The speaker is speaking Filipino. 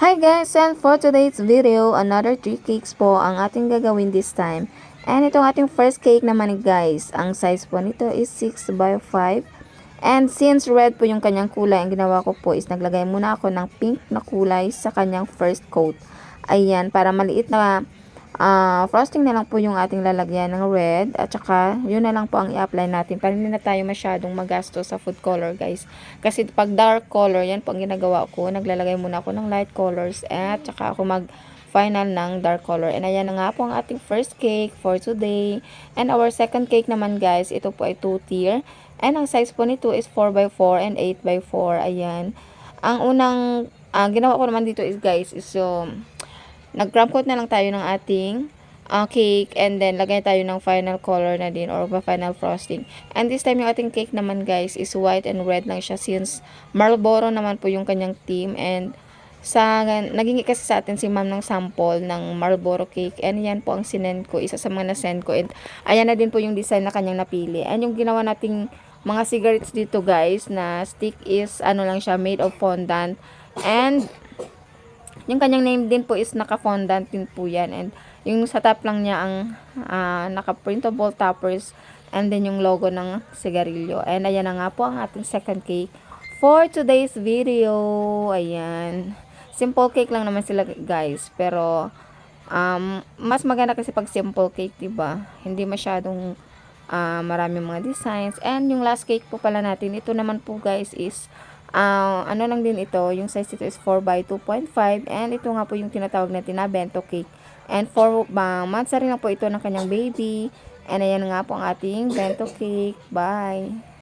Hi guys, and for today's video, another 3 cakes po ang ating gagawin this time. And itong ating first cake naman guys, ang size po nito is 6 by 5. And since red po yung kanyang kulay, ang ginawa ko po is naglagay muna ako ng pink na kulay sa kanyang first coat. Ayan, para maliit na frosting na lang po yung ating lalagyan ng red, at saka yun na lang po ang i-apply natin para hindi na tayo masyadong magasto sa food color guys. Kasi pag dark color, yan po ang ginagawa ko, naglalagay muna ako ng light colors at saka ako mag final ng dark color. And ayan na nga po ang ating first cake for today. And our second cake naman guys, ito po ay 2 tier. And ang size po nito is 4 by 4 and 8 by 4. Ayan. Ang unang ginawa ko naman dito is guys, is nag-crumb coat na lang tayo ng ating cake, and then lagay tayo ng final color na din or final frosting. And this time yung ating cake naman guys is white and red lang siya since Marlboro naman po yung kanyang theme. And naging kasi sa atin si ma'am ng sample ng Marlboro cake, and yan po ang sinend ko, isa sa mga nasend ko, and ayan na din po yung design na kanyang napili. And yung ginawa nating mga cigarettes dito guys na stick is ano lang siya, made of fondant, and yung kanyang name din po is naka-fondant din po yan. And yung sa top lang niya ang naka-printable toppers, and then yung logo ng sigarilyo. And ayan na nga po ang ating second cake for today's video. Ayan. Simple cake lang naman sila guys. Pero mas maganda kasi pag simple cake, diba? Hindi masyadong maraming mga designs. And yung last cake po pala natin, ito naman po guys is ano lang din ito, yung size ito is 4 by 2.5, and ito nga po yung tinatawag natin na bento cake. And 4 months na rin lang po ito ng kanyang baby. And ayan nga po ang ating bento cake. Bye!